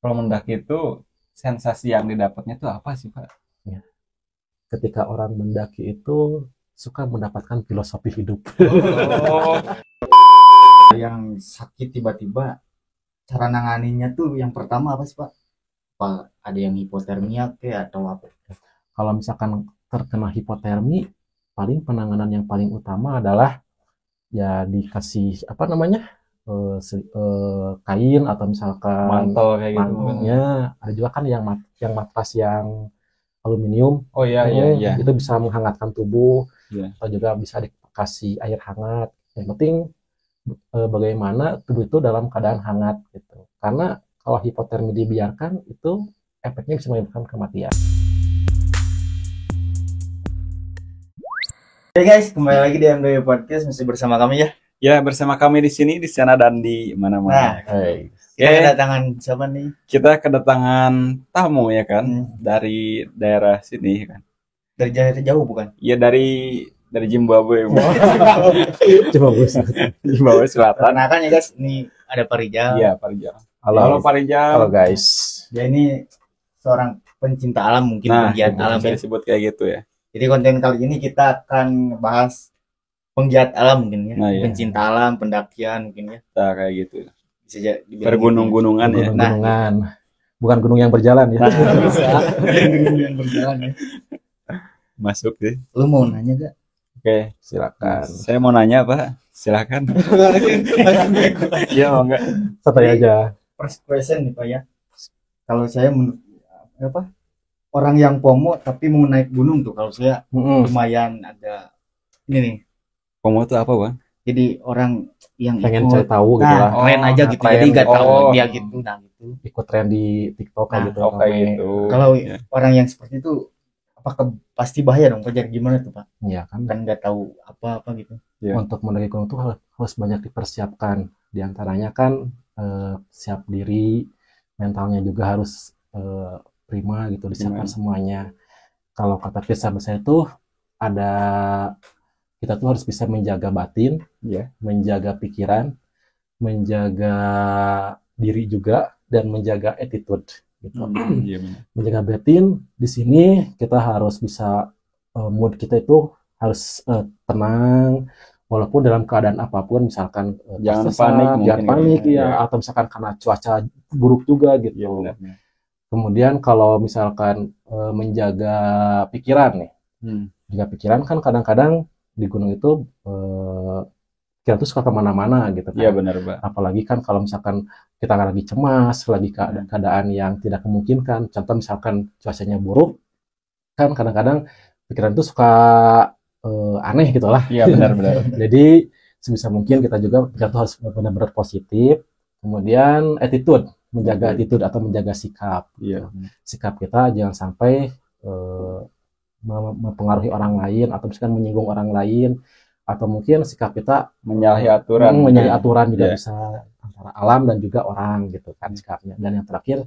Kalau mendaki itu sensasi yang didapatnya tuh apa sih, Pak? Ya, ketika orang mendaki itu suka mendapatkan filosofi hidup. Oh, Yang sakit tiba-tiba, cara nanganinnya tuh yang pertama apa sih Pak? Apa ada yang hipotermia kayak atau apa? Kalau misalkan terkena hipotermi, paling penanganan yang paling utama adalah ya dikasih apa namanya kain atau misalkan mantel kayak gitu. mantelnya. Ada juga kan yang matras yang aluminium. Oh iya, iya. Itu bisa menghangatkan tubuh. Iya. Atau juga bisa dikasih air hangat. Yang penting bagaimana tubuh itu dalam keadaan hangat gitu. Karena kalau hipotermi dibiarkan itu efeknya bisa menyebabkan kematian. Oke guys, kembali lagi di MDW Podcast masih bersama kami ya. Ya, bersama kami di sini, di sana dan di mana-mana. Kita kedatangan siapa nih? Kita kedatangan tamu ya kan, dari daerah sini kan. Dari jauh bukan? Iya, dari Zimbabwe. Zimbabwe Selatan. Nah kan ya guys, ini ada Pak Rijal. Iya, Pak Rijal. Halo Pak Rijal. Halo guys. Dia ini seorang pencinta alam, mungkin penggiat alam bisa ya. disebut kayak gitu ya. Jadi konten kali ini kita akan bahas penggiat alam mungkin ya, pencinta alam, pendakian mungkin ya. Nah, kayak gitu. Bisa jadi bergunung-gunungan ya. Gunung-gunungan. Bukan gunung yang berjalan ya. Gunung yang berjalan ya. Masuk sih. Lu mau nanya gak? Oke, silakan. Saya mau nanya, Pak. Silakan. Iya, mau enggak? Santai aja. First question nih Pak ya. Kalau saya menurut apa? Orang yang FOMO tapi mau naik gunung tuh, kalau saya lumayan ada ini nih. FOMO itu apa, Bang? Jadi orang yang pengen cari tahu gitu lah. Tren aja gitu. Jadi enggak tahu dia gitu, nah gitu. Ikut tren di TikTok kayak gitu. Kayak gitu. Kalau orang yang seperti itu apakah pasti bahaya dong? Kejar gimana tuh Pak? Iya kan nggak tahu apa-apa gitu. Ya. Untuk mendaki gunung tuh harus banyak dipersiapkan. Di antaranya kan siap diri, mentalnya juga harus prima gitu, disiapkan semuanya. Kalau kata kisah saya tuh ada, kita tuh harus bisa menjaga batin, menjaga pikiran, menjaga diri juga, dan menjaga attitude gitu. Menjaga batin di sini kita harus bisa mood kita itu harus tenang walaupun dalam keadaan apapun, misalkan jangan panik ya, atau misalkan karena cuaca buruk juga gitu. Kemudian kalau misalkan menjaga pikiran nih, menjaga pikiran kan kadang-kadang di gunung itu kita tuh suka kemana-mana gitu kan. Iya benar Pak. Apalagi kan kalau misalkan kita lagi cemas, lagi keadaan yang tidak memungkinkan, contoh misalkan cuacanya buruk, kan kadang-kadang pikiran itu suka aneh gitu lah. Iya benar-benar. Jadi sebisa mungkin kita juga harus benar-benar positif. Kemudian attitude, menjaga attitude atau menjaga sikap. Iya. Sikap kita jangan sampai mempengaruhi orang lain atau misalkan menyinggung orang lain, atau mungkin sikap kita menyalahi aturan. Menyalahi aturan juga bisa, antara alam dan juga orang gitu kan sikapnya. Dan yang terakhir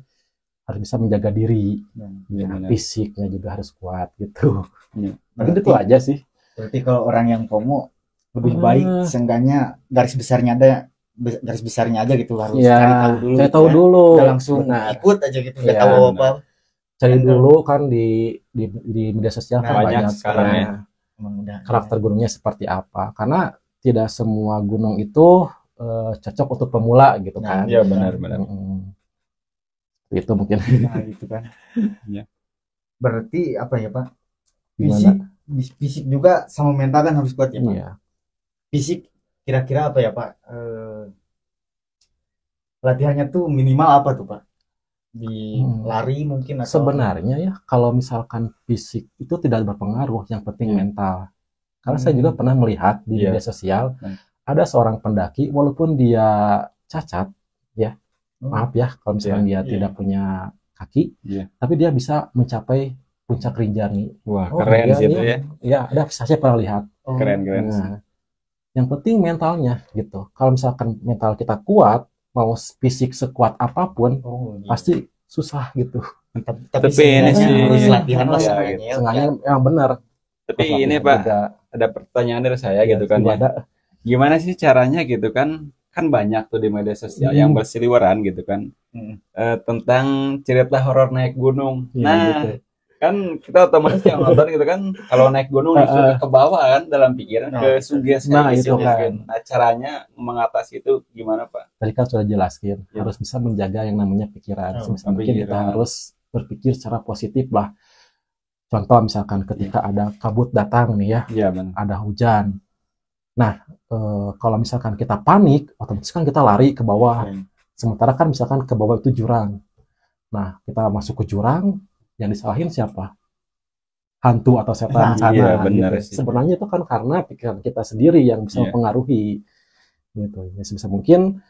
harus bisa menjaga diri, fisiknya juga harus kuat gitu. Mungkin itu aja sih. Berarti kalau orang yang FOMO lebih baik seenggaknya garis besarnya aja gitu, harus cari tahu dulu. Nggak langsung ikut aja gitu, nggak tahu apa. Cari dulu kan di media sosial kan banyak sekarang ya. Karakter gunungnya seperti apa, karena tidak semua gunung itu cocok untuk pemula gitu kan. Iya benar. Itu mungkin. Nah gitu kan. Ya. Berarti apa ya Pak? Fisik juga sama mental kan harus kuat ya Pak. Iya. Fisik kira-kira apa ya Pak? Latihannya tuh minimal apa tuh Pak? Di lari mungkin atau sebenarnya ya kalau misalkan fisik itu tidak berpengaruh, yang penting mental. Karena saya juga pernah melihat di media sosial ada seorang pendaki walaupun dia cacat ya, maaf ya kalau misalkan dia tidak punya kaki, tapi dia bisa mencapai puncak Rinjani. Wah keren sih itu ya. Ya ada, saya pernah lihat. Keren. Nah, yang penting mentalnya gitu. Kalau misalkan mental kita kuat, mau fisik sekuat apapun pasti susah gitu. Tapi ini sih harus latihan lah sengaja yang benar. Tapi ini Pak, ada pertanyaan dari saya gitu kan. Gimana sih caranya gitu kan, kan banyak tuh di media sosial yang berseliweran gitu kan. Tentang cerita horor naik gunung. Nah, gitu. Kan kita otomatis yang nonton gitu kan, kalau naik gunung itu ke bawah kan dalam pikiran, ke sugesti itu kan. Nah, caranya mengatasi itu gimana, Pak? Tadi kan sudah jelaskan, harus bisa menjaga yang namanya pikiran. Sebisa mungkin kita harus berpikir secara positif lah. Contoh misalkan ketika ada kabut datang nih ya, ada hujan. Nah, kalau misalkan kita panik, otomatis kan kita lari ke bawah. Sementara kan misalkan ke bawah itu jurang. Nah, kita masuk ke jurang, yang disalahin siapa? Hantu atau setan sana. Iya, benar gitu. Sebenarnya itu kan karena pikiran kita sendiri yang bisa mempengaruhi. Gitu. Ya, sebisa mungkin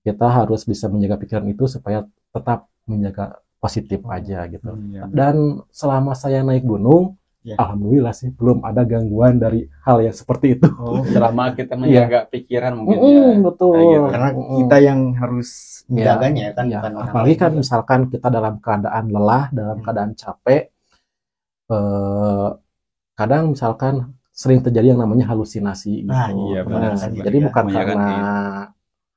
kita harus bisa menjaga pikiran itu supaya tetap menjaga positif aja gitu. Dan selama saya naik gunung, alhamdulillah sih belum ada gangguan dari hal yang seperti itu. Selama kita menjaga pikiran mungkin betul. Gitu. Karena kita yang harus menjaganya kan. Apalagi kan misalkan kita dalam keadaan lelah, dalam keadaan capek, kadang misalkan sering terjadi yang namanya halusinasi gitu. Jadi bukan karena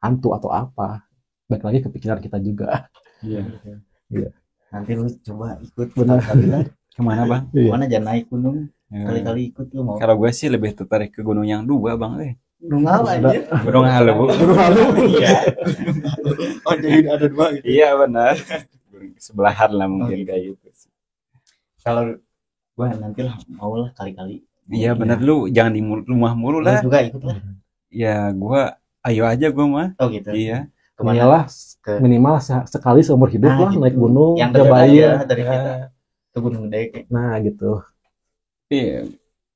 hantu atau apa, baik lagi ke pikiran kita juga. Nanti lu coba ikut kemana Bang? Kemana jangan naik gunung, kali-kali ikut lu mau. Kalau gue sih lebih tertarik ke gunung yang 2 Bang. Gunung apa aja? Gunung Halu. Iya. Oh jadi ada 2 gitu. Iya benar. Sebelahan lah mungkin kayak gitu. Kalau gue nanti lah mau lah kali-kali. Iya benar, lu jangan di rumah mulu lah. Lu juga ikut lah. Ya gue ayo aja gue mah. Oh gitu. Iya. Kemana lah minimal sekali seumur hidup lah gitu. Naik gunung yang cobain dari kita ke Gunung Gede. Nah gitu. Iya,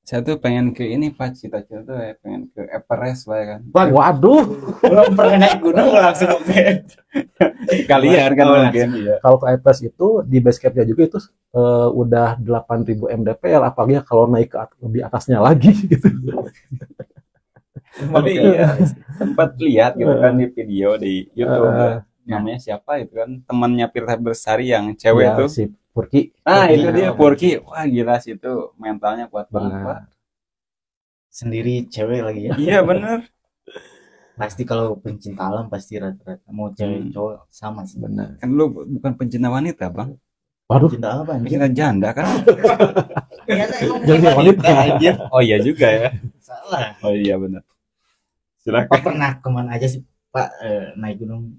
saya tuh pengen ke ini Pak, cita-cita tuh pengen ke Everest lah ya kan. Waduh, belum pernah naik gunung langsung ke kalian kan mungkin. Kalau ke Everest itu di base campnya juga itu udah 8.000 mdpl, apalagi kalau naik ke lebih atasnya lagi gitu. Tapi sempat lihat gitu kan di video di YouTube. Namanya siapa itu kan, temannya Firsa Bersari yang cewek tuh, si Purki. Itu dia Purki. Wah gila sih itu, mentalnya kuat banget Pak. Sendiri cewek lagi ya. Iya bener. Pasti kalau pencinta alam pasti rata-rata mau cewek cowok sama sih. Benar. Kan lu bukan pencinta wanita Bang. Waduh. Pencinta apa anjir? Pencinta janda kan. Jadi wanita anjir. Oh iya juga ya. Salah. Oh iya benar. Silakan. Pak pernah kemana aja sih Pak naik gunung?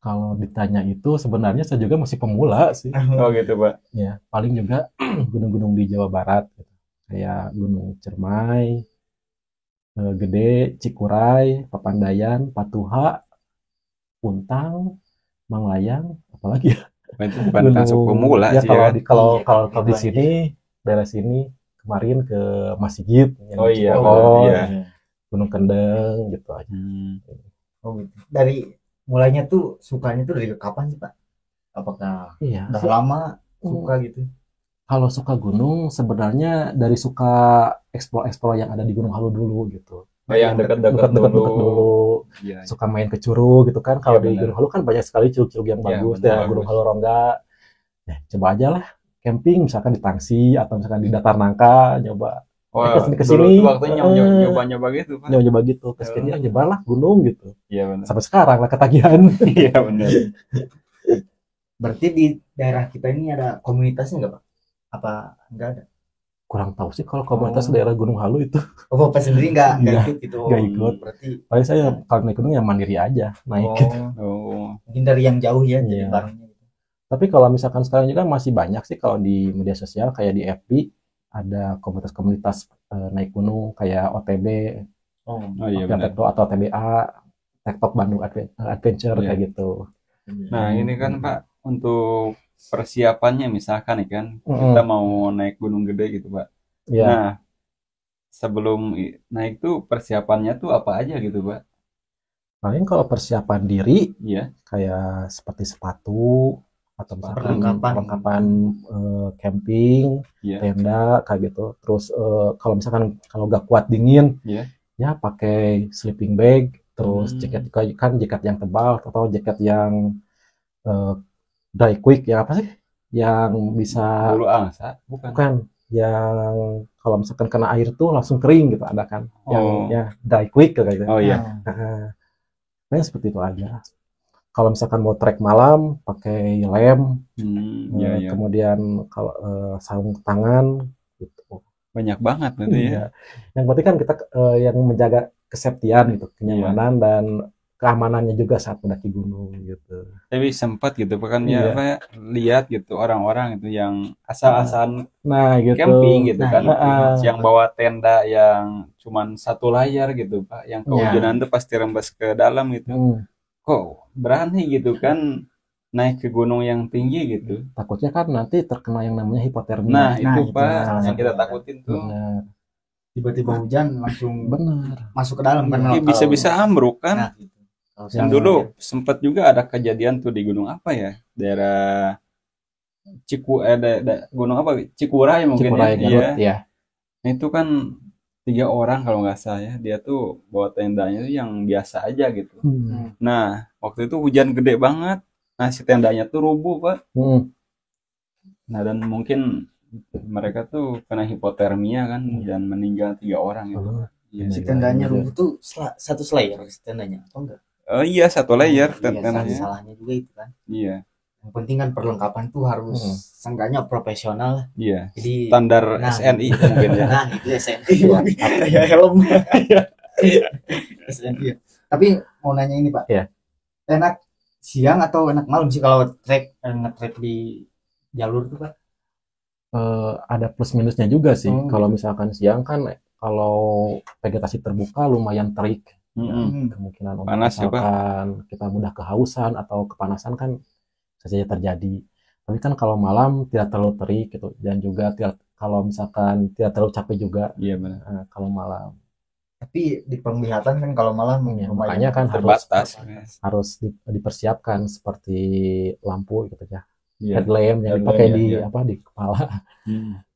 Kalau ditanya itu sebenarnya saya juga masih pemula sih. Oh gitu Pak. Ya paling juga gunung-gunung di Jawa Barat gitu. Kayak Gunung Cermai, Gede, Cikuray, Papandayan, Patuha, Puntang, Manglayang, apalagi ya? Itu bukan langsung pemula ya, sih kalau di sini daerah sini kemarin ke Masigit. Oh iya. Gunung Kendeng gitu aja. Oh gitu. Dari mulainya tuh sukanya tuh dari kapan sih Pak? Apakah udah lama suka gitu? Kalau suka gunung sebenarnya dari suka eksplor yang ada di Gunung Halu dulu gitu. Yang dekat-dekat dulu. Ya. Suka main ke curug gitu kan. Kalau di Gunung Halu kan banyak sekali curug-curug yang bagus. Gunung Halu Rongga. Ya, coba aja lah camping misalkan di Tangsi atau misalkan di Datar Nangka, nyoba. Kesini waktunya nyoba-nyoba gitu Pak. Nyoba gitu kesini nyobalah gunung gitu. Iya benar. Sampai sekarang lah ketagihan. Iya benar. Berarti di daerah kita ini ada komunitasnya nggak Pak? Apa nggak ada? Kurang tahu sih kalau komunitas daerah Gunung Halu itu. Oh Bapak sendiri nggak ikut gitu? Nggak ikut. Berarti paling saya kalau naik gunung yang mandiri aja naik. Mungkin dari yang jauh ya jadi barengnya. Tapi kalau misalkan sekarang juga masih banyak sih kalau di media sosial kayak di FB ada komunitas-komunitas naik gunung kayak OTB, atau TBA, TikTok Bandung Adventure kayak gitu. Nah ini kan Pak untuk persiapannya misalkan nih kan kita mau naik Gunung Gede gitu Pak. Nah sebelum naik tuh persiapannya tuh apa aja gitu Pak? Paling kalau persiapan diri, kayak seperti sepatu atau perlengkapan camping, tenda kayak gitu. Terus kalau misalkan kalau nggak kuat dingin, ya pakai sleeping bag. Terus jaket yang tebal atau jaket yang dry quick ya apa sih? Yang bisa bulu angsa? Bukan. Yang kalau misalkan kena air tuh langsung kering gitu ada kan? Yang ya dry quick kayak gitu. Oh iya. seperti itu aja. Kalau misalkan mau trek malam pakai lem, kemudian kalau sarung tangan gitu. Banyak banget gitu ya. Yang penting kan kita yang menjaga kesetiaan gitu, kenyamanan dan keamanannya juga saat mendaki gunung gitu. Tapi sempat gitu kan ya lihat gitu orang-orang itu yang asal-asalan gitu. Camping gitu kan, yang bawa tenda yang cuman satu layar gitu Pak, yang kehujanan tuh pasti rembes ke dalam gitu. Kok berani gitu kan naik ke gunung yang tinggi gitu? Takutnya kan nanti terkena yang namanya hipotermia. Nah itu Pak yang kita takutin tuh. Tiba-tiba hujan langsung masuk ke dalam kan. Bisa-bisa ambruk kan. Dan dulu sempat juga ada kejadian tuh di gunung apa ya, daerah gunung apa, Cikuray mungkin. Ya. Nah itu kan 3 orang kalau nggak salah ya, dia tuh bawa tendanya tuh yang biasa aja gitu. Nah waktu itu hujan gede banget, nah si tendanya tuh rubuh Pak. Nah dan mungkin mereka tuh kena hipotermia kan dan meninggal 3 orang gitu. Si tendanya rubuh tuh satu layer tendanya atau enggak? Oh iya, satu layer tendanya. Salahnya juga itu kan. Iya. Yang penting kan perlengkapan tuh harus seenggaknya profesional. Iya. Jadi standar SNI mungkin ya. Nah, itu SNI. Ya helm. SNI. Tapi mau nanya ini Pak. Iya. Enak siang atau enak malam sih kalau nge-trek di jalur tuh Pak? Ada plus minusnya juga sih. Kalau misalkan siang kan kalau vegetasi terbuka lumayan terik. Kemungkinan panas misalkan kita mudah kehausan atau kepanasan kan saja terjadi. Tapi kan kalau malam tidak terlalu terik gitu, dan juga kalau misalkan tidak terlalu capek juga. Iya benar. Kalau malam. Tapi di penglihatan kan kalau malam makanya kan harus dipersiapkan seperti lampu gitu ya. Headlamp yang dipakai di kepala.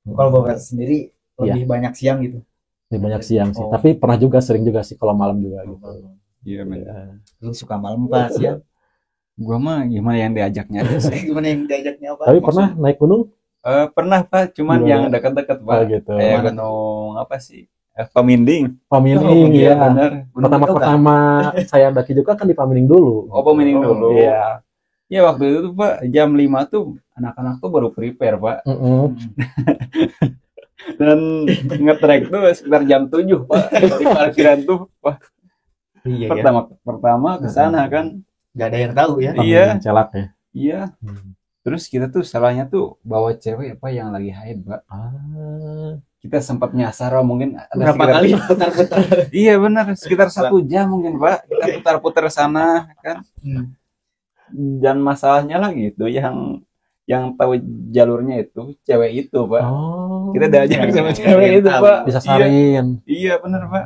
Kalau Bapak sendiri lebih banyak siang gitu. Banyak siang sih, tapi pernah juga sering juga sih kalau malam juga gitu. Iya benar. Lu suka malam Pak siang? Gua mah gimana yang diajaknya aja sih. Gimana yang diajaknya Pak? Tapi pernah naik gunung? Pernah Pak, cuman yang dekat-dekat Pak. Gitu. Gunung apa sih? Paminding. Ya. Benar. Pertama saya daki juga kan di Paminding dulu. Paminding dulu. Iya. Ya waktu itu tuh Pak jam 5 tuh anak-anak tuh baru prepare Pak. Dan nge-trek tuh sekitar jam 7 Pak di parkiran tuh. Wah. Iya, pertama ke sana kan nggak ada yang tahu ya. Iya. Celak ya. Iya. Terus kita tuh salahnya tuh bawa cewek apa yang lagi haid Pak. Kita sempat nyasar mungkin ada berapa kali putar-putar. Iya benar, sekitar 1 jam mungkin Pak. Kita putar-putar sana kan. Dan masalahnya lagi itu yang tahu jalurnya itu cewek itu Pak. Kita diajak sama cewek itu Pak. Bisa sarin. Iya benar Pak.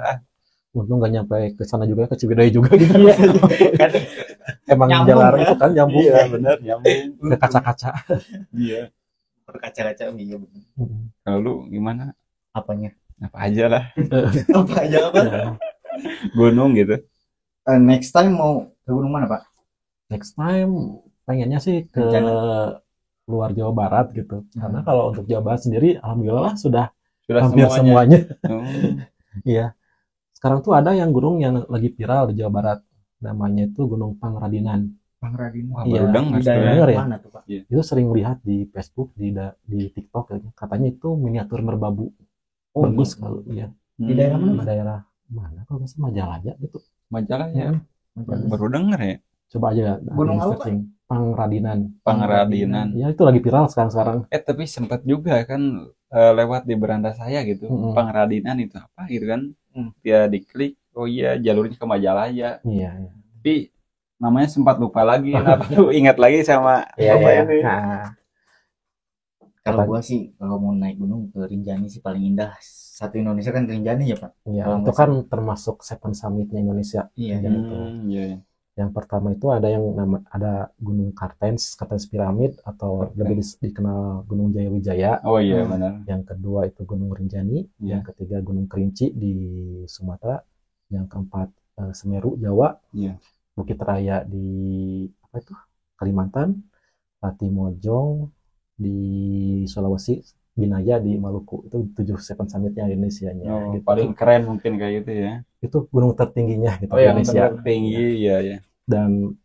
Untung nggak nyampe ke sana juga, ke Ciwidey juga gitu ya. Emang jalan itu kan nyambung. Iya benar nyambung. Ke kaca-kaca. Iya. Berkaca-kaca iya benar. Kalau lu gimana? Apanya? Apa aja lah. Apa aja apa? Gunung gitu. Next time mau ke gunung mana Pak? Next time pengennya sih ke luar Jawa Barat gitu. Karena kalau untuk Jawa Barat sendiri alhamdulillah sudah hampir semuanya. Iya. Sekarang tuh ada yang gunung yang lagi viral di Jawa Barat. Namanya itu Gunung Pangradinan. Pangradinan. Iya, di daerah mana tuh Pak? Itu sering lihat di Facebook, di TikTok katanya itu miniatur merbabu. Bagus kalau ya. Di daerah mana? Daerah mana? Kalau nggak salah Majalaya gitu. Majalaya. Baru denger ya. Coba aja gunung apa? Pangradinan. Ya itu lagi viral sekarang. Tapi sempat juga kan lewat di beranda saya gitu. Pangradinan itu apa gitu kan. Dia diklik, oh iya jalurnya ke Majalaya. Iya. Tapi namanya sempat lupa lagi. Tuh ingat lagi sama apa ini. Kalau gua sih kalau mau naik gunung ke Rinjani sih paling indah. Satu Indonesia kan Rinjani ya Pak. Iya. Itu kan termasuk Seven Summit-nya Indonesia. Iya. Iya. Yang pertama itu ada ada Gunung Kartens Piramid atau lebih dikenal Gunung Jayawijaya. Oh iya benar. Yang kedua itu Gunung Rinjani, yang ketiga Gunung Kerinci di Sumatera, yang keempat Semeru Jawa, Bukit Raya di Kalimantan, Latimojong di Sulawesi, Binaya di Maluku. Itu 7 Seven Summit-nya Indonesianya. Gitu. Paling keren mungkin kayak gitu ya. Itu gunung tertingginya gitu di Indonesia. Tertinggi ya. Dan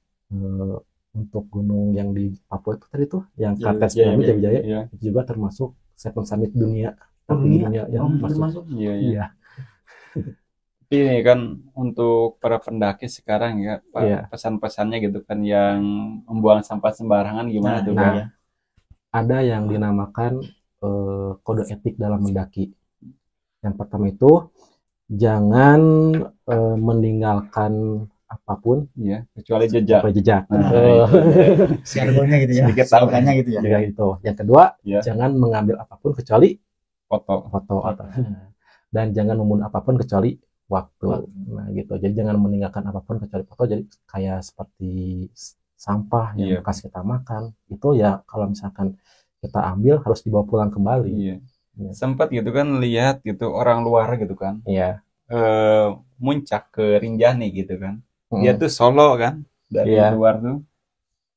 untuk gunung yang di Papua itu tadi tuh yang Kartens Piramid Jaya itu juga termasuk Seven Summit dunia. Dunia yang masuk. Iya. Ini kan untuk para pendaki sekarang ya, Pak, pesan-pesannya gitu kan yang membuang sampah sembarangan gimana tuh, Pak? Ada yang dinamakan kode etik dalam mendaki. Yang pertama itu jangan meninggalkan apapun kecuali jejak. Jargonnya gitu ya. Sedikit tahunya gitu ya. Yang kedua, jangan mengambil apapun kecuali foto. Dan jangan membunuh apapun kecuali waktu. Nah, gitu. Jadi jangan meninggalkan apapun kecuali foto. Jadi kayak seperti sampah yang bekas kita makan. Itu ya kalau misalkan kita ambil harus dibawa pulang kembali. Sempat gitu kan lihat gitu orang luar gitu kan. Muncak ke Rinjani gitu kan. Dia tuh solo kan dari luar tuh.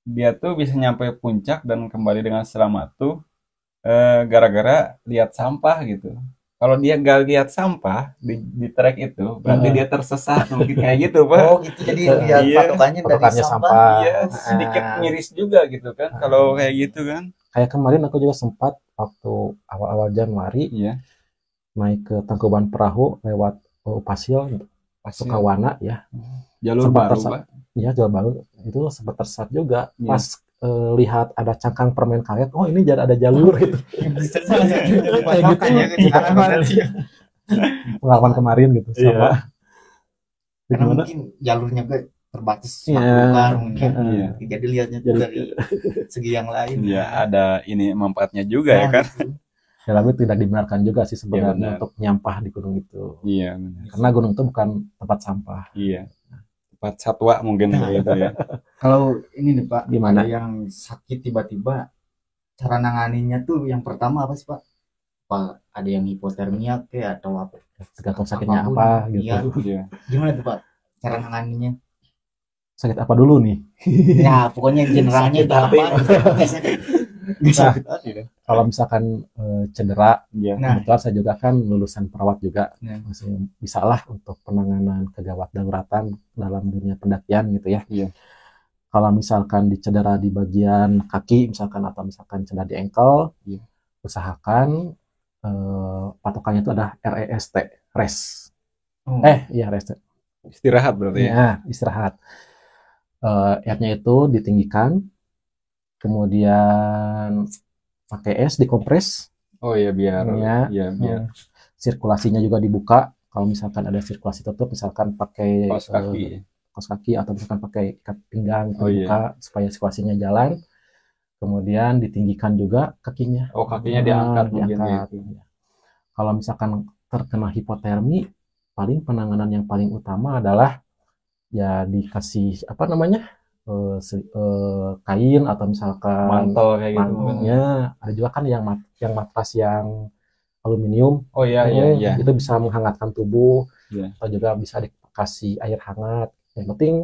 Dia tuh bisa nyampe puncak dan kembali dengan selamat tuh gara-gara lihat sampah gitu. Kalau dia nggak lihat sampah di trek itu, berarti dia tersesat mungkin kayak gitu, Pak. Oh gitu, jadi lihat patokannya sampah. Iya, sedikit miris juga gitu kan, kalau kayak gitu kan. Kayak kemarin aku juga sempat waktu awal-awal Januari, naik ke Tangkuban Perahu lewat Pasil, Sukawana ya. Jalur baru, Pak. Iya, jalur baru. Itu sempat tersesat juga. Pas lihat ada cangkang permen karet, oh ini ada jalur gitu. Kayak gitu. Pengalaman kemarin gitu sama. Karena mungkin jalurnya terbatas mungkin. Jadi lihatnya dari segi yang lain. Ya ada ini manfaatnya juga ya kan. Tapi tidak dibenarkan juga sih sebenarnya untuk nyampah di gunung itu. Iya. Karena gunung itu bukan tempat sampah. Iya. Tempat satwa mungkin gitu ya. Kalau ini nih Pak, gimana? Ada yang sakit tiba-tiba, cara nanganinya tuh yang pertama apa sih Pak? Apa ada yang hipotermia kayak atau apa? Tergantung sakitnya apa gitu. Iya. Gimana tuh Pak cara nanganinya? Sakit apa dulu nih? Ya pokoknya generalnya itu apa? Kalau misalkan cedera, kebetulan saya juga kan lulusan perawat juga, masih bisa lah untuk penanganan kegawat daruratan dalam dunia pendakian gitu ya. Kalau misalkan cedera di bagian kaki misalkan atau misalkan cedera di ankle, usahakan patokannya itu ada REST, rest. Rest. Istirahat berarti ya. Istirahat. R-nya itu ditinggikan. Kemudian pakai es dikompres. Oh iya biar sirkulasinya juga dibuka. Kalau misalkan ada sirkulasi tertutup, misalkan pakai kaos kaki atau misalkan pakai ikat pinggang dibuka supaya sirkulasinya jalan. Kemudian ditinggikan juga kakinya. Oh kakinya diangkat. Kalau misalkan terkena hipotermi, paling penanganan yang paling utama adalah ya dikasih kain atau misalkan mantel kayak gitu. Ada juga kan yang matras yang aluminium. Oh iya. Itu bisa menghangatkan tubuh. Atau juga bisa dikasih air hangat. Yang penting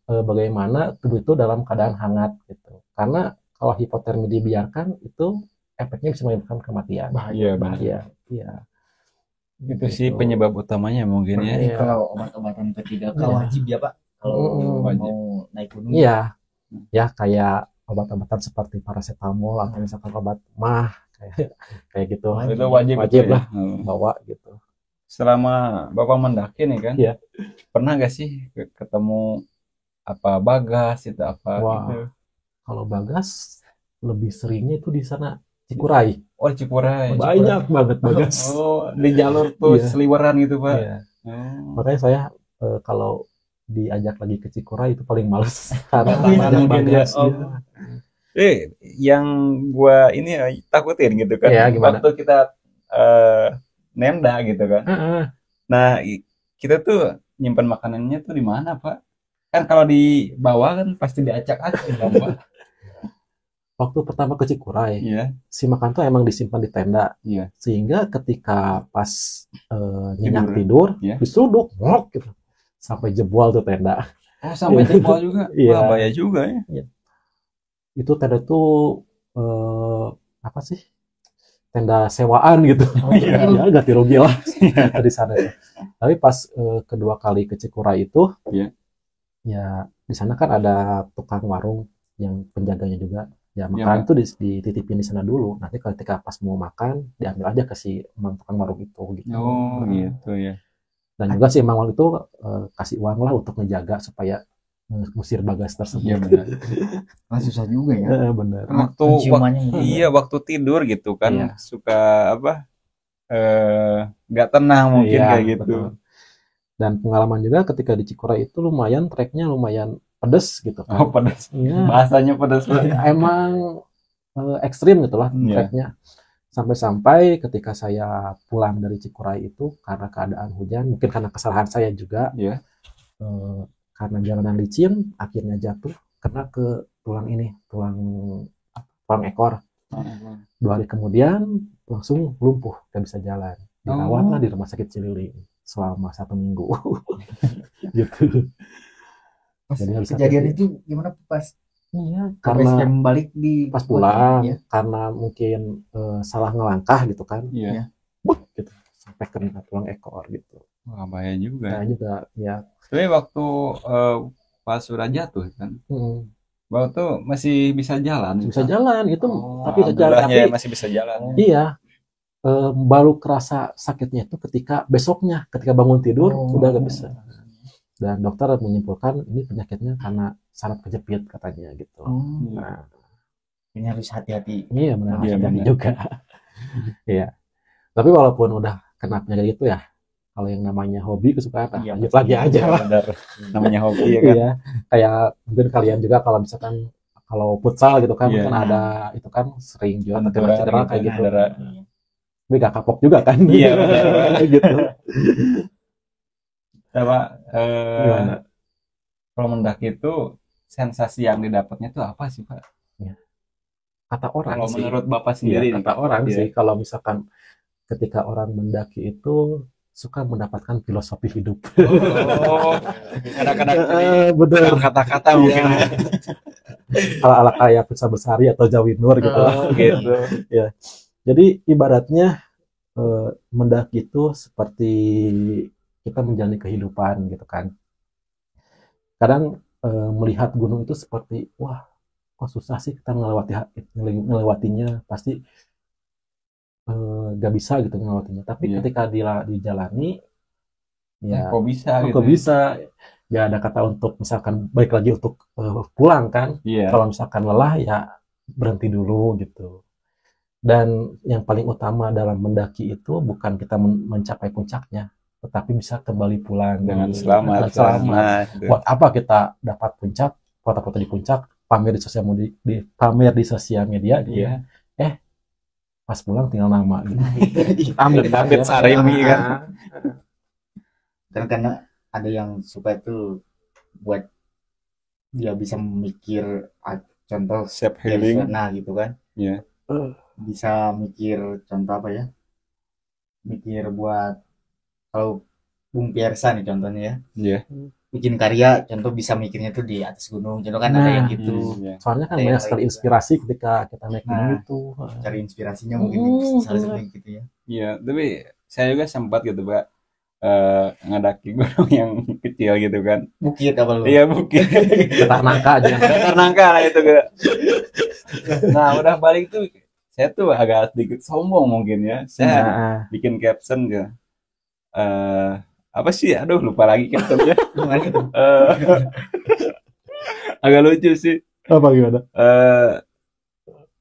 bagaimana tubuh itu dalam keadaan hangat gitu. Karena kalau hipotermi dibiarkan itu efeknya bisa menyebabkan kematian. Bahaya. Iya. Itu sih penyebab utamanya mungkin ya. Kalau obat-obatan tidak wajib ya Pak. Kalau mau naik gunung. Iya. Ya kayak obat-obatan seperti paracetamol atau misalkan obat mah kayak gitu. Itu wajib lah bawa gitu. Selama Bapak mendaki nih kan. Pernah gak sih ketemu bagas itu gitu? Kalau bagas lebih seringnya itu di sana Cikuray. Oh Cikuray. Banyak banget bagas. Oh di jalur tuh seliweran gitu Pak. Makanya saya kalau diajak lagi ke Cikuray itu paling males karena banyak bagas. Yang gua ini takutin gitu kan. Waktu kita nenda gitu kan. Nah kita tuh nyimpan makanannya tuh di mana Pak? Kan kalau di bawah kan pasti diacak-acak Pak. Waktu pertama ke Cikuray, si makan tuh emang disimpan di tenda, sehingga ketika pas nyenyak tidur, diseruduk, gitu, sampai jebol tuh tenda. Oh sampai jebol juga? Wah bahaya juga ya. Itu tenda tuh tenda sewaan gitu. Ya ganti rugi lah di sana. Tapi pas kedua kali ke Cikuray itu, ya di sana kan ada tukang warung yang penjaganya juga. Ya makan tuh dititipin di sana dulu. Nanti ketika pas mau makan diambil aja ke si tukang warung itu gitu. Oh gitu ya. Dan juga si emang waktu itu kasih uang lah untuk ngejaga supaya musir bagas tersebut. Iya benar. Susah juga ya. Benar. Waktu tidur gitu kan suka apa? Nggak tenang mungkin kayak gitu. Betul. Dan pengalaman juga ketika di Cikuray itu lumayan treknya lumayan pedes gitu kan. Oh pedes. Ya. Bahasanya pedes. Emang ekstrim gitulah treknya. Sampai-sampai ketika saya pulang dari Cikuray itu karena keadaan hujan, mungkin karena kesalahan saya juga, karena jalanan licin, akhirnya jatuh kena ke tulang ekor. 2 hari kemudian langsung lumpuh, gak bisa jalan. Dirawatlah di rumah sakit Cililing selama 1 minggu. Gitu. Jadi kejadian itu gimana pas? Iya, karena balik di pas pulang karena mungkin salah ngelangkah gitu kan. Iya. Gitu. Sampai kena tulang ekor gitu. Wah, bahaya juga. Bahaya juga, ya. Tapi waktu pas sudah jatuh kan. Waktu masih bisa jalan. Bisa jalan itu, tapi masih bisa jalan. Iya. Baru kerasa sakitnya itu ketika bangun tidur udah gak bisa. Dan dokter menyimpulkan ini penyakitnya karena saraf kejepit katanya gitu. Nah, ini harus hati-hati. Iya benar, hati-hati juga. Iya. Tapi walaupun udah kena penyakit itu ya, kalau yang namanya hobi kesukaan, lanjut lagi aja lah. Namanya hobi ya kan. Iya. Kayak mungkin kalian juga kalau misalkan kalau futsal gitu kan, kan ada itu kan sering juga cedera kayak gitu. Tapi gak kapok juga kan. Iya gitu. Coba kalau mendaki itu sensasi yang didapatnya itu apa sih Pak? Ya. Kata orang kalau sih. Menurut Bapak sendiri kata orang sih kalau misalkan ketika orang mendaki itu suka mendapatkan filosofi hidup. Kadang-kadang benar kata-kata mungkin ala-ala kayak Pizza Besari atau Jawi Nur gitu. Gitu. Ya. Jadi ibaratnya mendaki itu seperti kita menjalani kehidupan gitu kan. Kadang melihat gunung itu seperti wah kok susah sih kita melewatinya, pasti gak bisa gitu melewatinya. Tapi ketika dijalani ya kok bisa gitu. Kok bisa. Gak ada kata untuk misalkan balik lagi untuk pulang kan. Kalau misalkan lelah ya berhenti dulu gitu. Dan yang paling utama dalam mendaki itu bukan kita mencapai puncaknya, tetapi bisa kembali pulang dengan selamat. Buat apa kita dapat puncak, foto-foto di puncak, pamer di sosial media gitu ya. Pas pulang tinggal nama gitu. Update Saremi kan. Dan karena ada yang supaya itu buat dia bisa memikir contoh self healing gitu kan. Iya. Bisa mikir contoh apa ya? Mikir buat kalau Bung Piersa nih contohnya ya. Iya. Bikin karya, contoh bisa mikirnya tuh di atas gunung. Contoh kan ada yang gitu. Soalnya kan banyak sekali inspirasi ketika kita naik gunung itu. Cari inspirasinya mungkin salah satu gitu ya. Iya, tapi saya juga sempat gitu Pak ngedaki gunung yang kecil gitu kan. Bukit apa lu? Iya bukit. Datar nangka aja. Datar nangka lah itu Kak. Nah udah balik tuh saya tuh agak sedikit sombong mungkin ya. Saya bikin caption gitu. Apa sih? Aduh lupa lagi captionnya. Agak lucu sih. Apa gimana?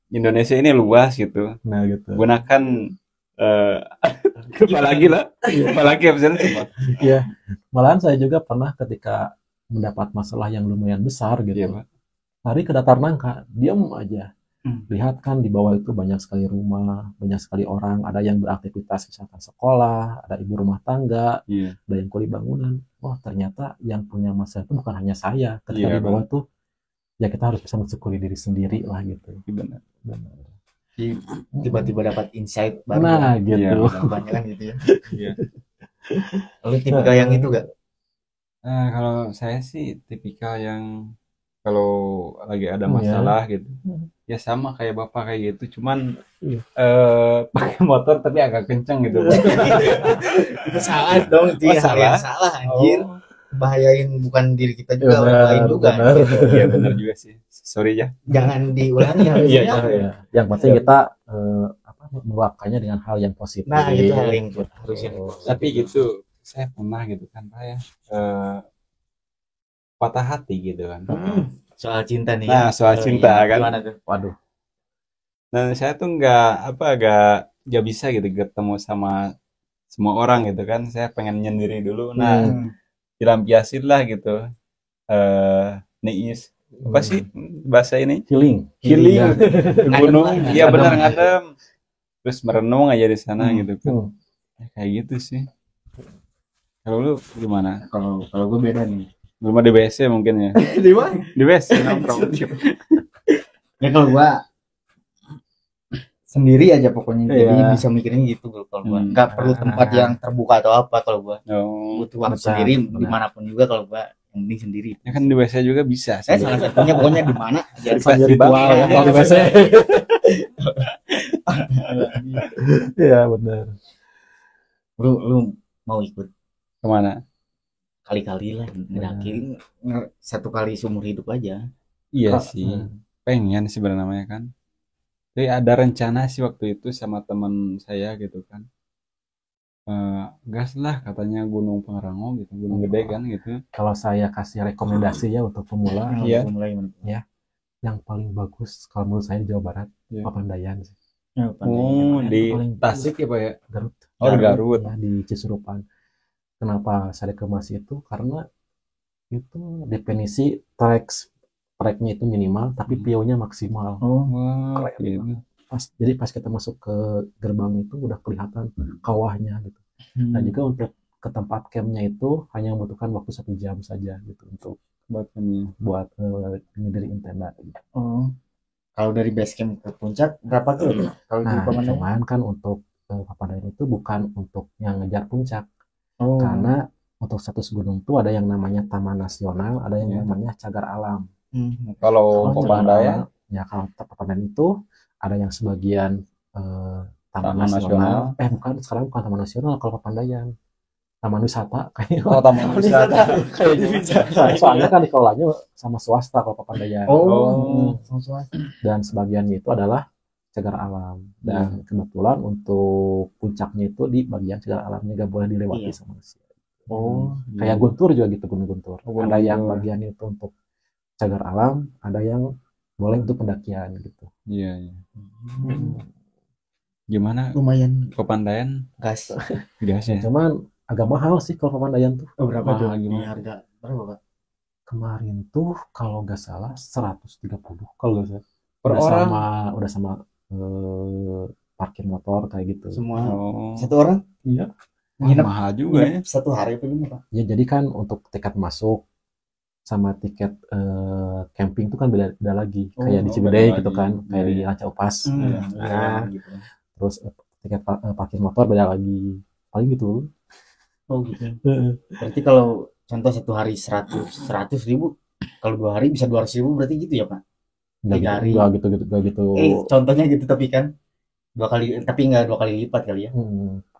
Indonesia ini luas gitu. Nah gitu. Gunakan apalagi captionnya. Iya. Malahan saya juga pernah ketika mendapat masalah yang lumayan besar gitu. Iya, Pak. Lari ke datar nangka, diam aja. Lihat kan di bawah itu banyak sekali rumah, banyak sekali orang, ada yang beraktivitas misalkan sekolah, ada ibu rumah tangga, ada yang kuli bangunan. Wah ternyata yang punya masalah itu bukan hanya saya. Ketika di bawah tuh, ya kita harus bisa mensyukuri diri sendiri lah gitu. Benar. Tiba-tiba dapat insight baru. Nah gitu. Banyak kan gitu ya. Iya. Lalu tipikal yang itu gak? Kalau saya sih tipikal yang kalau lagi ada masalah gitu. Ya sama kayak bapak kayak gitu, cuman pakai motor tapi agak kencang gitu. Itu salah dong, itu hal yang salah anjir. Bahayain bukan diri kita juga, orang lain juga. Iya benar juga sih. Sorry ya. Jangan diulangi hal ini. Iya. Yang penting kita meluapkannya dengan hal yang positif. Nah, itu hal yang harusnya. Tapi gitu, saya pernah gitu kan Pak ya. Patah hati gitu kan. Soal cinta nih. Nah, soal cinta kan. Gimana tuh? Waduh. Nah, saya tuh agak bisa gitu ketemu sama semua orang gitu kan. Saya pengen nyendiri dulu. Nah, dilampiasin lah gitu. Niis. Apa sih bahasa ini? Healing. Di gunung. Iya benar, ngadem. Terus merenung aja di sana gitu kan. Kayak gitu sih. Kalau lu gimana? Kalau gue beda nih. Belum di WC mungkin ya. Di mana? Di WC nongkrong. Ya kalau gua sendiri aja pokoknya, jadi bisa mikirin gitu kalau gua. Enggak perlu tempat yang terbuka atau apa kalau gua. Butuh waktu sendiri dimanapun juga kalau gua, yang penting sendiri. Ya kan di WC juga bisa. Salah satunya pokoknya di mana aja ritual ya kalau di WC. Iya benar. Lu mau ikut kemana? Kali-kali lah ngerakin satu kali seumur hidup aja. Iya sih, pengen sih namanya kan. Jadi ada rencana sih waktu itu sama teman saya gitu kan. Gas lah katanya Gunung Pangrango gitu, gunung gede kan gitu. Kalau saya kasih rekomendasi ya untuk pemula, ya, yang paling bagus kalau menurut saya di Jawa Barat, Papandayan sih. Di Tasik ya Pak ya? Garut. Oh Garut. Ya, di Cisurupan. Kenapa saya rekomendasi itu? Karena itu definisi treknya itu minimal, tapi view-nya maksimal. Keren. Jadi pas kita masuk ke gerbang itu udah kelihatan kawahnya gitu. Dan juga untuk ke tempat campnya itu hanya membutuhkan waktu 1 jam saja gitu untuk buat ngediriin tenda. Gitu. Kalau dari base camp ke puncak berapa kilo? Cuman kan untuk Papandayan itu bukan untuk yang ngejar puncak. Karena untuk status gunung itu ada yang namanya Taman Nasional, ada yang namanya Cagar Alam. Kalau Papandayan, ya kalau Papandayan itu ada yang sebagian Taman Nasional. Sekarang bukan Taman Nasional kalau Papandayan. Taman wisata kayaknya. Taman wisata. Soalnya kan dikelolanya sama swasta kalau Papandayan. Sama swasta. Dan sebagiannya itu adalah Cagar Alam, dan kebetulan untuk puncaknya itu di bagian Cagar Alamnya gak boleh dilewati sama manusia. Kayak Guntur juga gitu, Gunung Guntur. Ada yang bagian itu untuk Cagar Alam, ada yang boleh untuk pendakian gitu. Iya. Gimana? Lumayan. Papandayan? Gas ya. Cuman agak mahal sih kalau Papandayan tuh. Berapa tuh? Harga berapa Pak? Kemarin tuh kalau nggak salah 130 kalau nggak salah. Per orang? Udah sama parkir motor kayak gitu. Semua. Satu orang? Iya. Mahal juga ya. Satu hari apa gimana Pak? Ya jadi kan untuk tiket masuk sama tiket camping itu kan beda lagi. Kayak di Ciwidey gitu kan, kayak di Ranca Upas. Gitu. Terus tiket parkir motor beda lagi. Paling gitu. Gitu. Berarti kalau contoh satu hari 100.000, kalau 2 hari bisa 200.000 berarti gitu ya Pak? 3 hari. Gak gitu. Contohnya gitu tapi kan 2 kali, tapi nggak 2 kali lipat kali ya.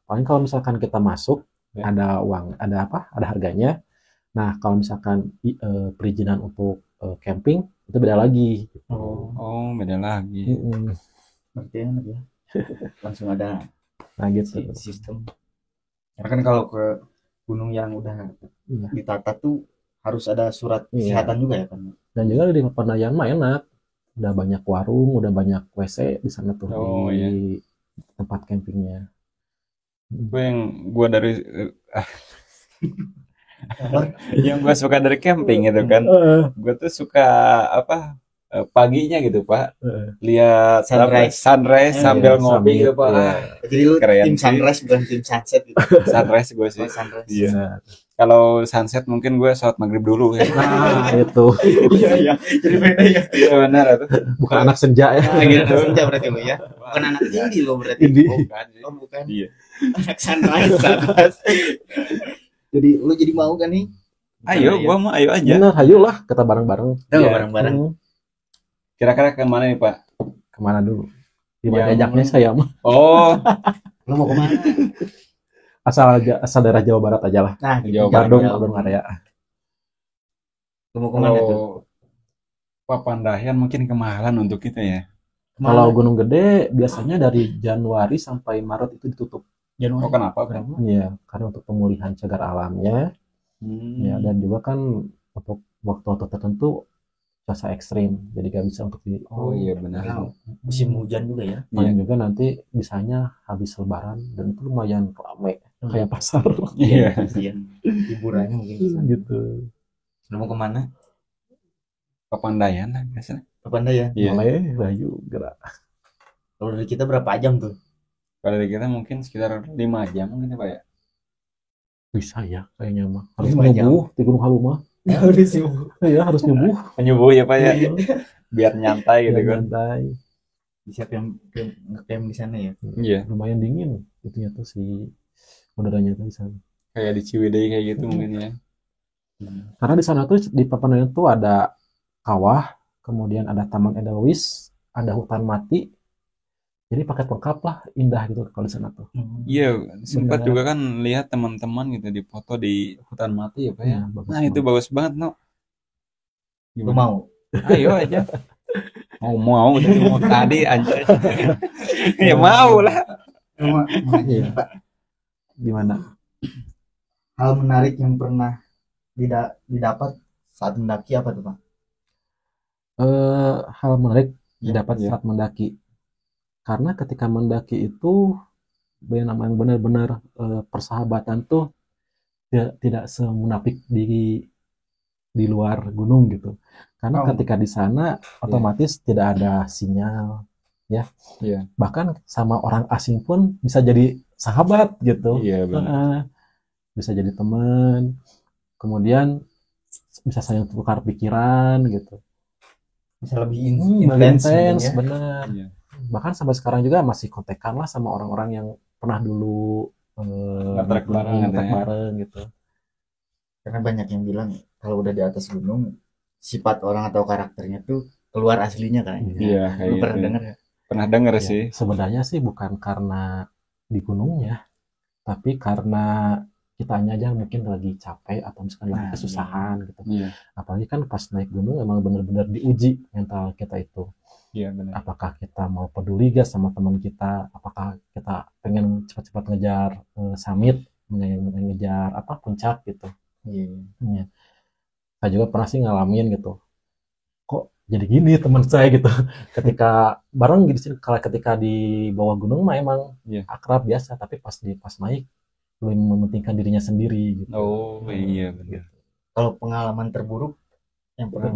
Paling kalau misalkan kita masuk ada uang, ada harganya. Nah kalau misalkan perizinan untuk camping itu beda lagi. Beda lagi. Berarti enak ya. Langsung ada gitu. Sistem. Karena kan kalau ke gunung yang udah ditata tuh harus ada surat kesehatan juga ya kan. Dan juga di Papandayan mah enak. Udah banyak warung, udah banyak WC di sana tuh di tempat campingnya. Gue dari yang gue suka dari camping gitu kan. Gue tuh suka paginya gitu Pak, lihat sunrise sambil ngopi gitu Pak. Jadi lu tim sunrise bukan tim sunset gitu. Sunrise gue sih. Iya. Kalau sunset mungkin gue sholat maghrib dulu ya. Itu. Iya. Jadi beda ya. Iya benar itu. Bukan anak senja ya. Gitu. Senja berarti lo ya. Bukan anak indie lo berarti. Bukan. Iya. Anak sunrise. Jadi lu jadi mau kan nih? Ayo, gua mau ayo aja. Bener, ayolah kita bareng-bareng. Bareng-bareng. Kira-kira kemana nih Pak? kemana dulu? Gimana ajaknya saya mah? Oh, Lu mau kemana? Asal daerah Jawa Barat aja lah. Nah, Jawa Bandung, Barat. Bandung area. Lu mau kemana tuh? Kalau Papandayan mungkin kemahalan untuk kita ya. Kalau Gunung Gede biasanya dari Januari sampai Maret itu ditutup. Januari. Oh, kenapa? Iya, karena untuk pemulihan cagar alamnya. Ya, dan juga kan untuk waktu-waktu tertentu cuaca ekstrim, jadi gak bisa untuk di. Oh iya benar. Musim hujan juga ya. Paling juga nanti bisanya habis Lebaran dan itu lumayan ramai kayak pasar. Iya. Hiburannya mungkin gitu. Lu mau kemana? Papandayan lah biasanya. Papandayan. Iya. Boleh, Bayu gerak. Kalau dari kita berapa jam tuh? Kalau dari kita mungkin sekitar 5 jam mungkin ya Pak ya. Bisa ya kayaknya mah. Harus 5 jam. nyubuh di Gunung Haluma. Harus nyubuh. Iya, harus nyubuh. Penyubuh ya Pak ya. Biar nyantai gitu kan. Nyantai. Siapa yang ngecamp di sana ya? Iya. Lumayan dingin itunya tuh si udaranya tuh di sana. Kayak di Ciwidey kayak gitu mungkin ya. Karena di sana tuh di Papandayan tuh ada kawah, kemudian ada Taman Edelweiss, ada hutan mati. Jadi paket lengkap lah, indah gitu kalau di sana tuh. Iya, sempat Benar. juga kan lihat teman-teman gitu di foto di hutan mati ya Pak ya. Ya, bagus Nah, itu banget. bagus banget, no. Lu mau? Ayo aja. Mau dari mau tadi aja. Ya mau lah. Iya. Gimana? Hal menarik yang pernah didapat saat mendaki apa tuh Pak? Hal menarik didapat Iya. saat mendaki. Karena ketika mendaki itu yang benar-benar persahabatan tuh tidak semunafik di luar gunung gitu. Karena ketika di sana otomatis tidak ada sinyal, ya. Iya. Bahkan sama orang asing pun bisa jadi sahabat gitu. Iya benar. Bisa jadi teman. Kemudian bisa saling tukar pikiran gitu. Bisa lebih intens, ya? benar. Iya. Bahkan sampai sekarang juga masih kontekan lah sama orang-orang yang pernah dulu Trek bareng gitu. Karena banyak yang bilang kalau udah di atas gunung sifat orang atau karakternya tuh keluar aslinya kan. Iya, kayak Lu gitu. pernah dengar ya? Pernah dengar Ya, sih. sebenarnya sih bukan karena di gunungnya, tapi karena kitanya aja mungkin lagi capek atau misalkan lagi kesusahan gitu. Iya. Apalagi kan pas naik gunung emang benar-benar diuji mental kita itu. Iya benar. Apakah kita mau peduli gak sama teman kita? Apakah kita pengen cepat-cepat ngejar summit, ngejar puncak gitu? Iya. Saya juga pernah sih ngalamin gitu. Kok jadi gini teman saya gitu. Ketika bareng gitu, ketika di bawah gunung mah emang akrab biasa, tapi pas naik lebih mementingkan dirinya sendiri gitu. Oh iya benar. Kalau pengalaman terburuk yang pernah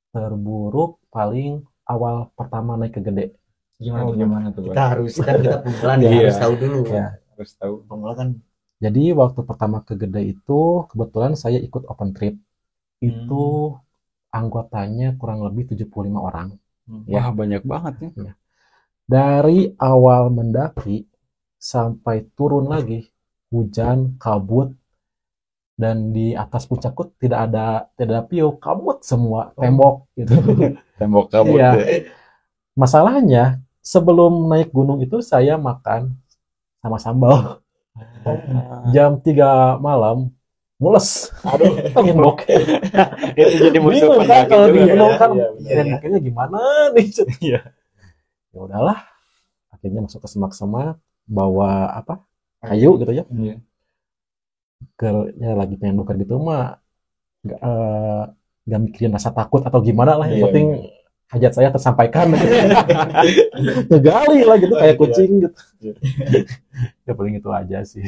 terburuk paling awal pertama naik ke Gede. Gimana tuh? Kita pemula ya, harus tahu dulu. Ya, harus tahu. Pemula kan. Jadi waktu pertama ke Gede itu kebetulan saya ikut open trip. Itu anggotanya kurang lebih 75 orang. Wah, banyak banget ya. Dari awal mendaki sampai turun lagi, hujan, kabut, dan di atas puncak tidak ada piu, kabut semua, tembok gitu. Tembok kabut. Ya. Masalahnya sebelum naik gunung itu saya makan sama sambal. Jam 3 malam mules. Aduh, pengen bokeh. Itu jadi musuh pendaki kalau di gunung kan. Bokehnya gimana nih? Iya. Ya udahlah. Akhirnya masuk ke semak-semak, bawa kayu gitu ya. Ya lagi pengen boker gitu mah gak mikirin rasa takut atau gimana lah, yang penting hajat saya tersampaikan. Ngegali lah gitu kayak kucing gitu. Ya paling itu aja sih.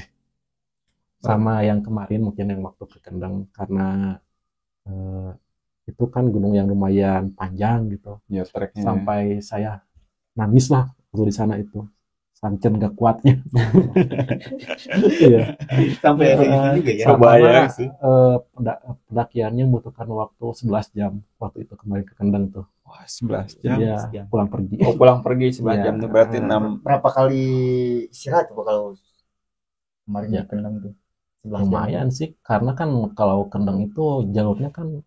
Sama yang kemarin mungkin yang waktu ke Kendeng, karena itu kan gunung yang lumayan panjang gitu. Ya, treknya. Sampai saya nangis lah waktu di sana itu. Saking gak kuatnya. Iya. Sampai juga ya. Kebayang sih. Pendakiannya membutuhkan waktu 11 jam waktu itu kemarin ke Kendeng tuh. Wah, 11 jam. Iya, pulang pergi. Oh, pulang pergi 11 jam tuh berarti 6. Berapa kali istirahat tuh kalau kemarin ke Kendeng tuh? Lumayan sih, karena kan kalau Kendeng itu jalurnya kan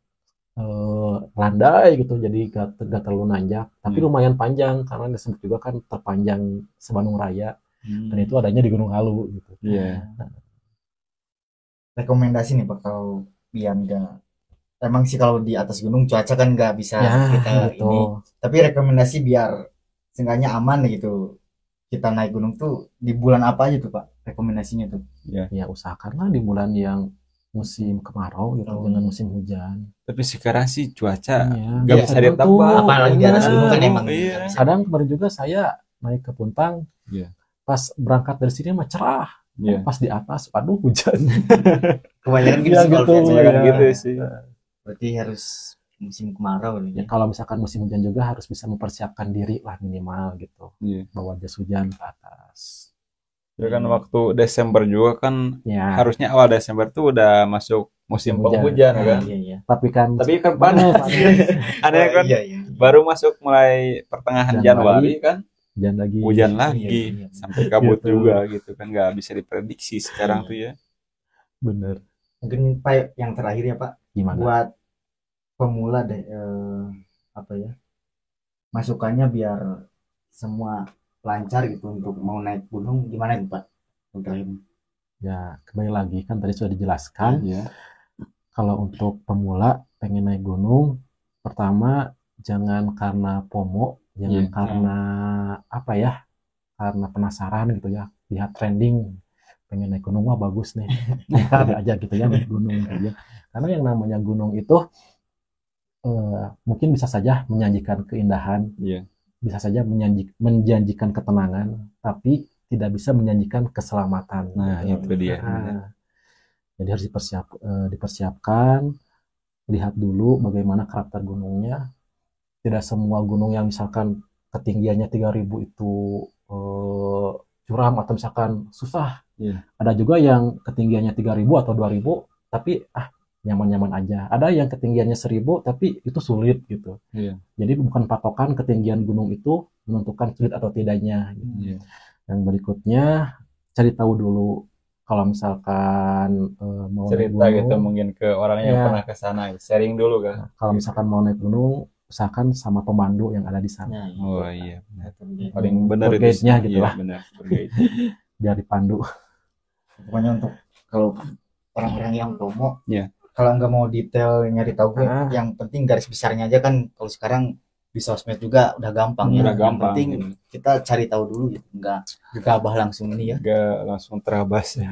landai gitu, jadi gak terlalu nanjak, tapi lumayan panjang karena disebut juga kan terpanjang se-Bandung Raya, dan itu adanya di Gunung Halu gitu. Rekomendasi nih Pak kalau biar nggak, emang sih kalau di atas gunung cuaca kan nggak bisa kita gitu. Ini tapi rekomendasi biar seenggaknya aman gitu kita naik gunung tuh di bulan apa aja tuh Pak rekomendasinya tuh? Ya usahakanlah di bulan yang musim kemarau gitu, dengan musim hujan. Tapi sekarang sih cuaca nggak bisa ditebak, apalagi di atas gunung kan emang. Kadang kemarin juga saya naik ke Puntang, pas berangkat dari sini mah cerah, pas di atas, aduh hujan. Kebanyakan gitu sih. Berarti harus musim kemarau ya. Kalau misalkan musim hujan juga harus bisa mempersiapkan diri lah minimal gitu, bawa jas hujan ke atas. Ya kan waktu Desember juga kan harusnya awal Desember tuh udah masuk musim penghujan kan. Tapi kan panas. Aneh kan. Baru masuk mulai pertengahan Januari kan hujan lagi sampai kabut juga gitu kan, nggak bisa diprediksi sekarang tuh ya. Bener. Mungkin Pak yang terakhir ya Pak, gimana? Buat pemula deh masukannya biar semua lancar gitu untuk mau naik gunung, gimana nih Pak? Ya kembali lagi kan tadi sudah dijelaskan kalau untuk pemula pengen naik gunung, pertama jangan karena FOMO, jangan karena karena penasaran gitu ya, lihat trending pengen naik gunung, wah bagus nih, ada aja gitu ya naik gunung gitu ya. Karena yang namanya gunung itu mungkin bisa saja menjanjikan keindahan, bisa saja menjanjikan ketenangan, tapi tidak bisa menjanjikan keselamatan. Nah itu dia. Jadi harus dipersiapkan, lihat dulu bagaimana karakter gunungnya. Tidak semua gunung yang misalkan ketinggiannya 3000 itu curam atau misalkan susah. Ada juga yang ketinggiannya 3000 atau 2000 tapi nyaman-nyaman aja. Ada yang ketinggiannya 1000 tapi itu sulit gitu. Jadi bukan patokan ketinggian gunung itu menentukan sulit atau tidaknya. Yang berikutnya cari tahu dulu kalau misalkan mau cerita naik gunung, gitu mungkin ke orang yang pernah ke sana, sharing dulu kan. Kalau misalkan mau naik gunung, usahakan sama pemandu yang ada di sana. Oh iya, paling benar itu guide-nya gitu lah. Benar, biar dipandu. Pokoknya untuk kalau orang-orang yang FOMO, kalau nggak mau detail nyari tahu, yang penting garis besarnya aja kan. Kalau sekarang di sosmed juga udah gampang udah gampang. Yang penting kita cari tahu dulu gitu, nggak gegabah langsung ini ya. Nggak langsung terabas ya.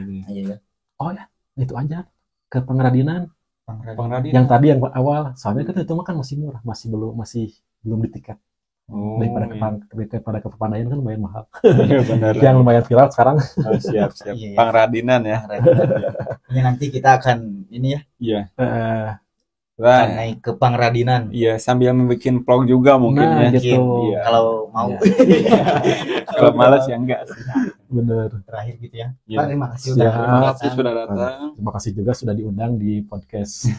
Oh ya, itu aja ke Pengradinan. Yang tadi yang awal, soalnya kan itu kan masih murah, masih belum di tiket. Daripada ke Pepandayan kan lumayan mahal. Benar. Yang lumayan viral sekarang. Siap. Pengradinan ya. Ini nanti kita akan ini ya. Naik ke Pengradinan. Iya, sambil membuat vlog juga mungkin gitu. Kalau mau. Kalau malas ya enggak. Bener. Terakhir gitu ya. Pak, terima kasih sudah datang. Terima kasih juga sudah diundang di podcast.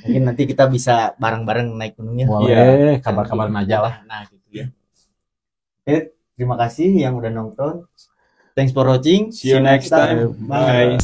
Mungkin nanti kita bisa bareng-bareng naik gunungnya. Boleh, kabar-kabaran aja lah. Nah, gitu ya. Oke, terima kasih yang udah nonton. Thanks for watching. See you next time. Bye.